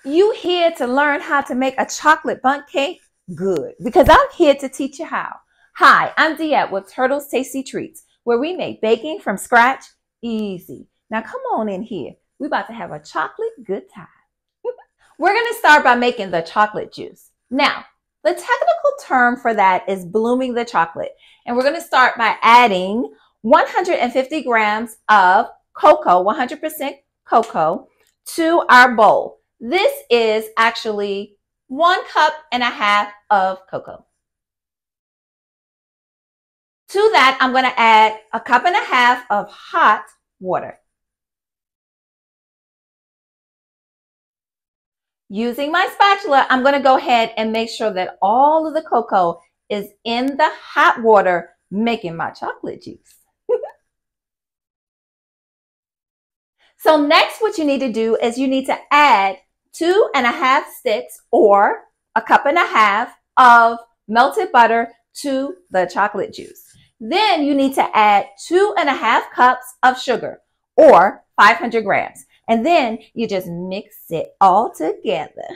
You here to learn how to make a chocolate bundt cake? Good, because I'm here to teach you how. Hi, I'm Diet with Turtle's Tasty Treats, where we make baking from scratch easy. Now come on in here. We're about to have a chocolate good time. We're going to start by making the chocolate juice. Now, the technical term for that is blooming the chocolate. And we're going to start by adding 150 grams of cocoa, 100% cocoa, to our bowl. This is actually 1.5 cups of cocoa. To that, I'm going to add 1.5 cups of hot water. Using my spatula, I'm going to go ahead and make sure that all of the cocoa is in the hot water, making my chocolate juice. So next, what you need to do is you need to add 2.5 sticks or 1.5 cups of melted butter to the chocolate juice. Then you need to add 2.5 cups of sugar or 500 grams. And then you just mix it all together.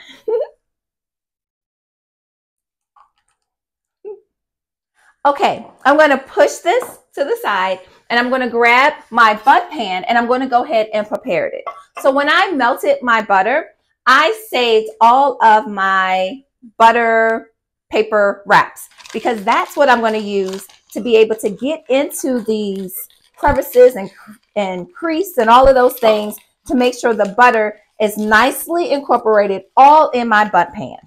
Okay, I'm going to push this to the side and I'm going to grab my bundt pan and I'm going to go ahead and prepare it. So when I melted my butter, I saved all of my butter paper wraps because that's what I'm going to use to be able to get into these crevices and crease and all of those things to make sure the butter is nicely incorporated all in my bundt pan.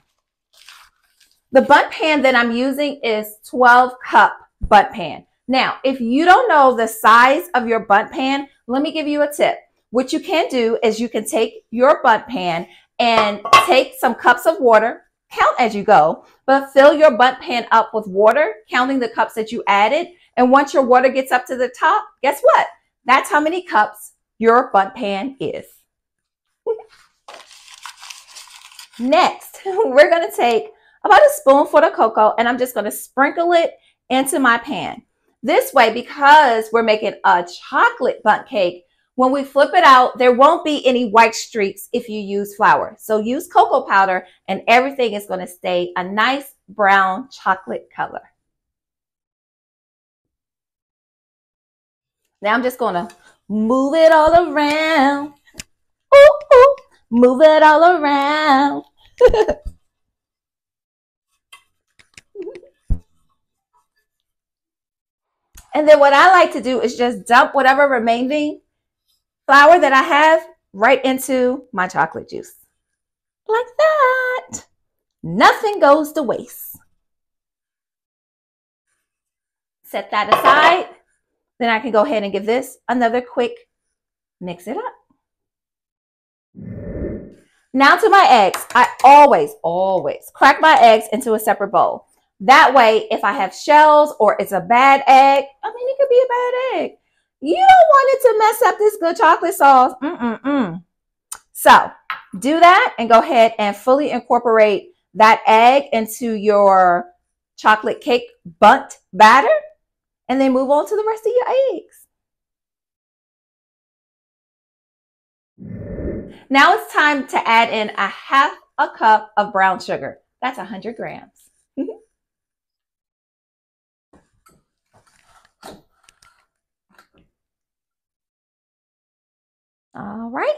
The bundt pan that I'm using is 12-cup bundt pan. Now, if you don't know the size of your bundt pan, let me give you a tip. What you can do is you can take your bundt pan and take some cups of water, count as you go, but fill your bundt pan up with water, counting the cups that you added. And once your water gets up to the top, guess what? That's how many cups your bundt pan is. Next, we're going to take about a spoonful of cocoa and I'm just going to sprinkle it into my pan. This way, because we're making a chocolate bundt cake, when we flip it out, there won't be any white streaks if you use flour. So use cocoa powder and everything is going to stay a nice brown chocolate color. Now I'm just going to move it all around. Ooh, ooh, move it all around. And then what I like to do is just dump whatever remaining flour that I have right into my chocolate juice. Like that. Nothing goes to waste. Set that aside. Then I can go ahead and give this another quick mix it up. Now to my eggs. I always crack my eggs into a separate bowl. That way, if I have shells or it's a bad egg, I mean, it could be a bad egg. You don't want it to mess up this good chocolate sauce. So do that and go ahead and fully incorporate that egg into your chocolate cake bundt batter. And then move on to the rest of your eggs. Now it's time to add in 1/2 cup of brown sugar. That's 100 grams. All right.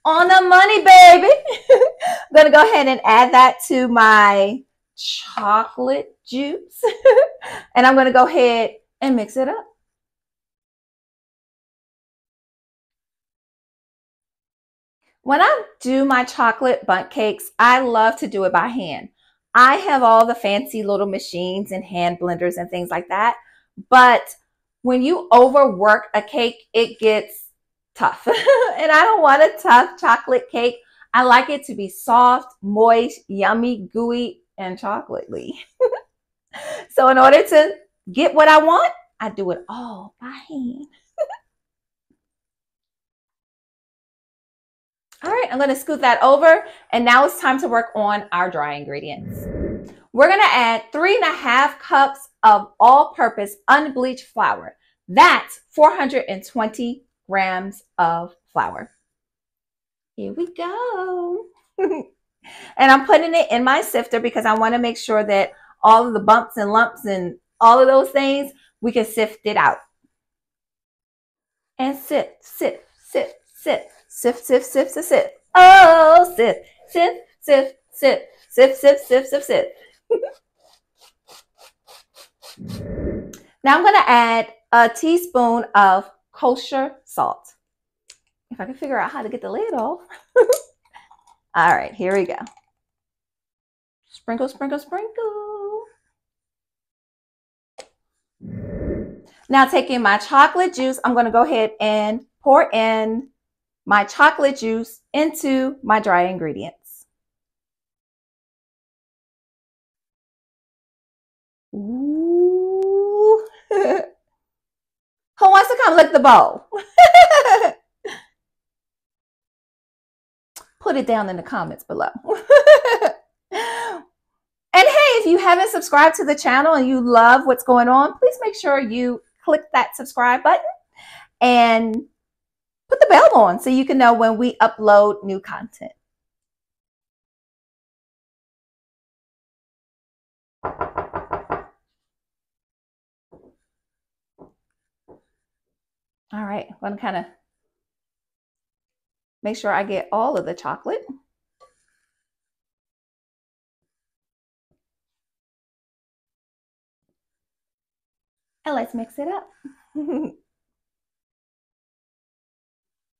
On the money, baby. I'm going to go ahead and add that to my chocolate juice. And I'm going to go ahead and mix it up. When I do my chocolate bundt cakes, I love to do it by hand. I have all the fancy little machines and hand blenders and things like that. But when you overwork a cake, it gets tough. And I don't want a tough chocolate cake. I like it to be soft, moist, yummy, gooey, and chocolatey. So in order to get what I want, I do it all by hand. All right, I'm going to scoot that over. And now it's time to work on our dry ingredients. We're going to add 3.5 cups of all-purpose unbleached flour. That's 420 grams of flour. Here we go. And I'm putting it in my sifter because I want to make sure that all of the bumps and lumps and all of those things, we can sift it out. And sift, sift, sift, sift, sift, sift, sift, sift, sift. Oh, sift, sift, sift, sift, sift, sift, sift, sift, sift. Now I'm going to add a teaspoon of kosher salt. If I can figure out how to get the lid off. All right, here we go. Sprinkle, sprinkle, sprinkle. Now taking my chocolate juice, I'm going to go ahead and pour in my chocolate juice into my dry ingredients. Ooh. Who wants to come lick the bowl? Put it down in the comments below. And hey, if you haven't subscribed to the channel and you love what's going on, please make sure you click that subscribe button and put the bell on so you can know when we upload new content. All right, I'm going to kind of make sure I get all of the chocolate. And let's mix it up.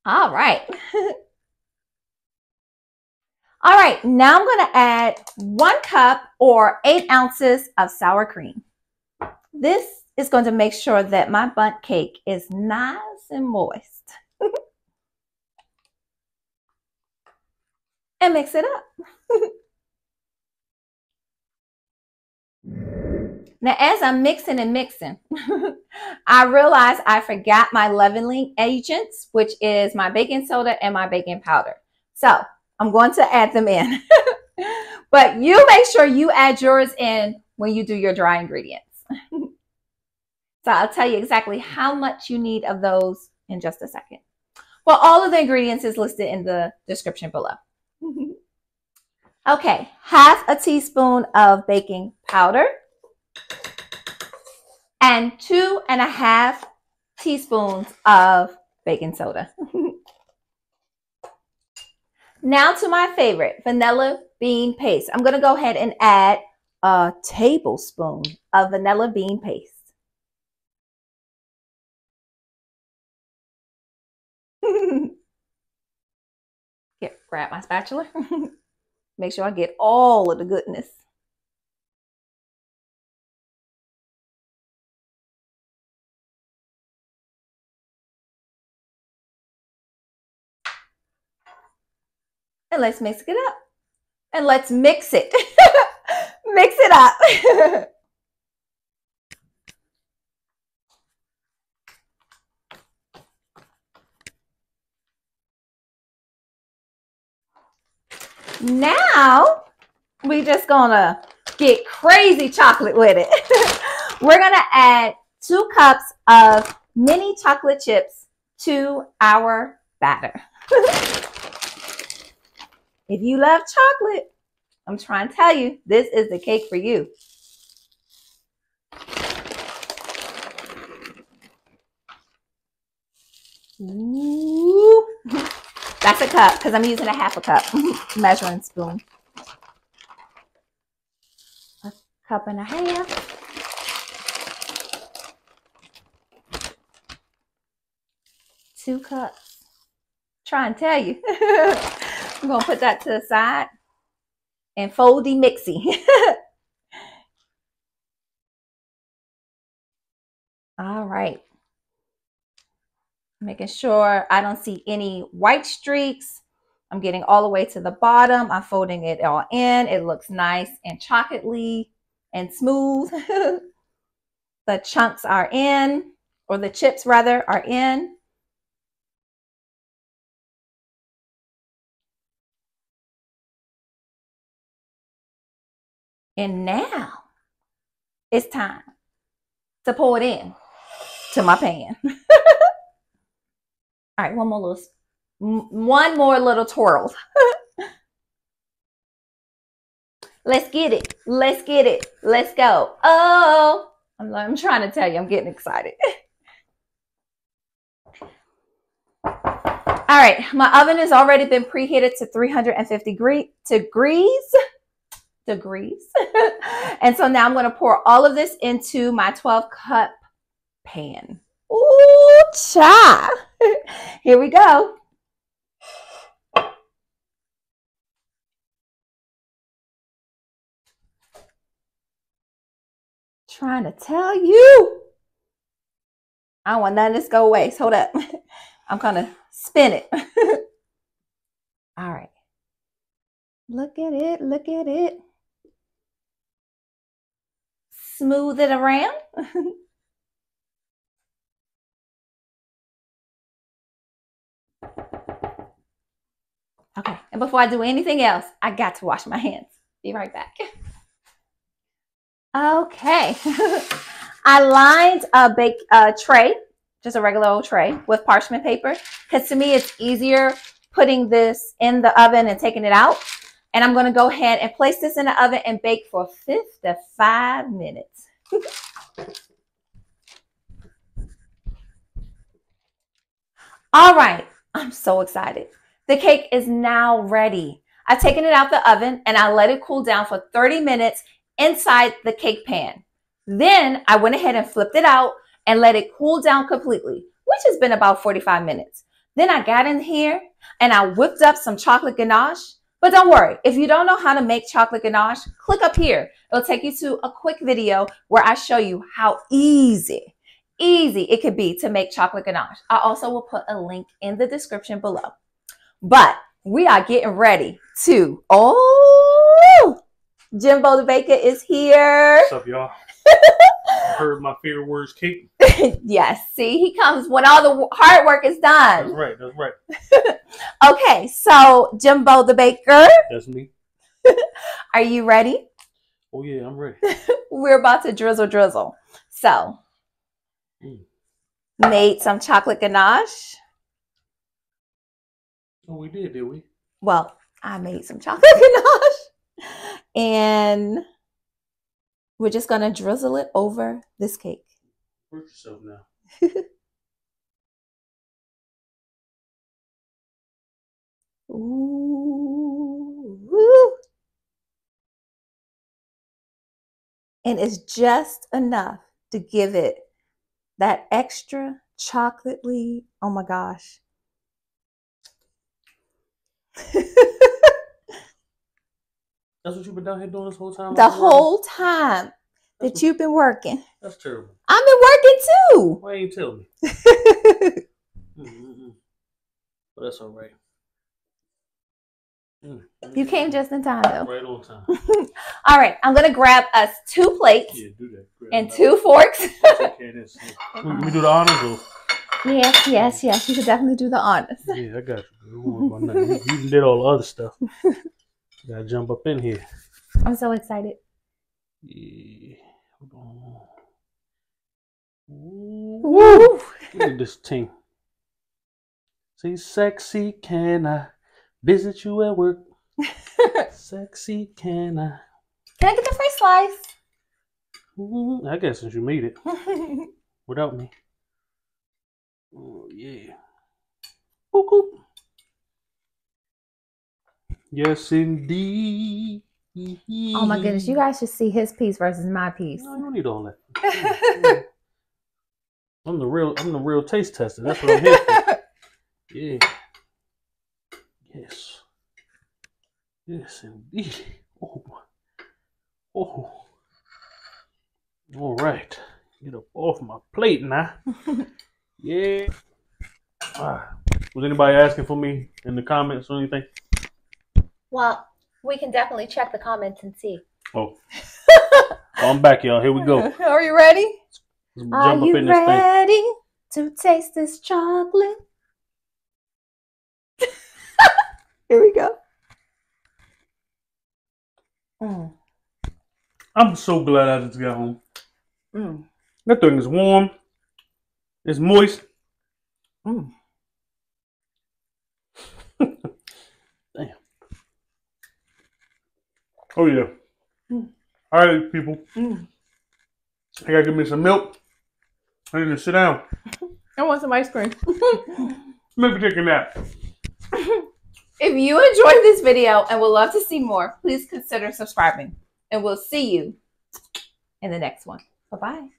All right. All right, now I'm going to add 1 cup or 8 ounces of sour cream. This is going to make sure that my bundt cake is nice and moist. And mix it up. Now, as I'm mixing and mixing, I realized I forgot my leavening agents, which is my baking soda and my baking powder. So I'm going to add them in. But you make sure you add yours in when you do your dry ingredients. So I'll tell you exactly how much you need of those in just a second. Well, all of the ingredients is listed in the description below. Okay, 1/2 teaspoon of baking powder and 2.5 teaspoons of baking soda. Now to my favorite, vanilla bean paste. I'm going to go ahead and add a tablespoon of vanilla bean paste. Grab my spatula. Make sure I get all of the goodness. And let's mix it up. And let's mix it. Mix it up. Now, we're just gonna get crazy chocolate with it. We're gonna add 2 cups of mini chocolate chips to our batter. If you love chocolate, I'm trying to tell you, this is the cake for you. Ooh. That's a cup because I'm using a 1/2 cup measuring spoon. 1.5 cups. 2 cups. Try and tell you. I'm going to put that to the side and foldy mixy. All right. Making sure I don't see any white streaks. I'm getting all the way to the bottom. I'm folding it all in. It looks nice and chocolatey and smooth. The chunks are in, or the chips rather, are in. And now it's time to pour it in to my pan. All right, one more one more little twirl. Let's get it. Let's get it. Let's go. Oh, I'm trying to tell you, I'm getting excited. All right, my oven has already been preheated to 350 degrees. And so now I'm going to pour all of this into my 12-cup pan. Ooh, cha. Here we go. Trying to tell you. I don't want none of this to go waste. Hold up. I'm going to spin it. All right. Look at it. Look at it. Smooth it around. Okay. And before I do anything else, I got to wash my hands. Be right back. Okay. I lined a tray, just a regular old tray, with parchment paper, because to me it's easier putting this in the oven and taking it out. And I'm going to go ahead and place this in the oven and bake for 55 minutes. All right, I'm so excited. The cake is now ready. I've taken it out the oven and I let it cool down for 30 minutes inside the cake pan. Then I went ahead and flipped it out and let it cool down completely, which has been about 45 minutes. Then I got in here and I whipped up some chocolate ganache. But don't worry, if you don't know how to make chocolate ganache, click up here. It'll take you to a quick video where I show you how easy it could be to make chocolate ganache. I also will put a link in the description below. But we are getting ready to, Jimbo the Baker is here. What's up, y'all? I heard my favorite words, cake. Yes, see, he comes when all the hard work is done. That's right, that's right. Okay, so Jimbo the Baker. That's me. Are you ready? Oh yeah, I'm ready. We're about to drizzle. So, made some chocolate ganache. Oh, we did we? Well, I made some chocolate ganache. And we're just going to drizzle it over this cake. Hurt yourself now. Ooh. And it's just enough to give it that extra chocolatey. Oh my gosh. That's what you've been down here doing this whole time? The whole time that you've been working. That's terrible. I've been working too. Why ain't you tell me? But that's all right. You came just in time though. Right on time. All right, I'm going to grab us 2 plates and 2 forks. Let me do the honors. Or? Yes. You could definitely do the honors. Yeah, I got you. You did all the other stuff. Gotta jump up in here. I'm so excited. Yeah. Hold on. Woo! Look at this thing. Say, sexy, can I visit you at work? Sexy, can I? Can I get the first slice? I guess since you made it without me. Oh, yeah. Boop. Yes, indeed. Oh my goodness, you guys should see his piece versus my piece. No, you don't need all that. I'm the real taste tester. That's what I'm here for. Yeah. Yes, indeed. Oh. All right. Get up off my plate now. Yeah. Was anybody asking for me in the comments or anything? Well, we can definitely check the comments and see. Oh. I'm back, y'all. Here we go. Are you ready? Let's Are jump up you in this ready thing. to taste this chocolate? Here we go. I'm so glad I just got home. That thing is warm. It's moist. Oh yeah. All right, people. I gotta give me some milk. I need to sit down. I want some ice cream. Maybe take a nap. If you enjoyed this video and would love to see more, please consider subscribing. And we'll see you in the next one. Bye-bye.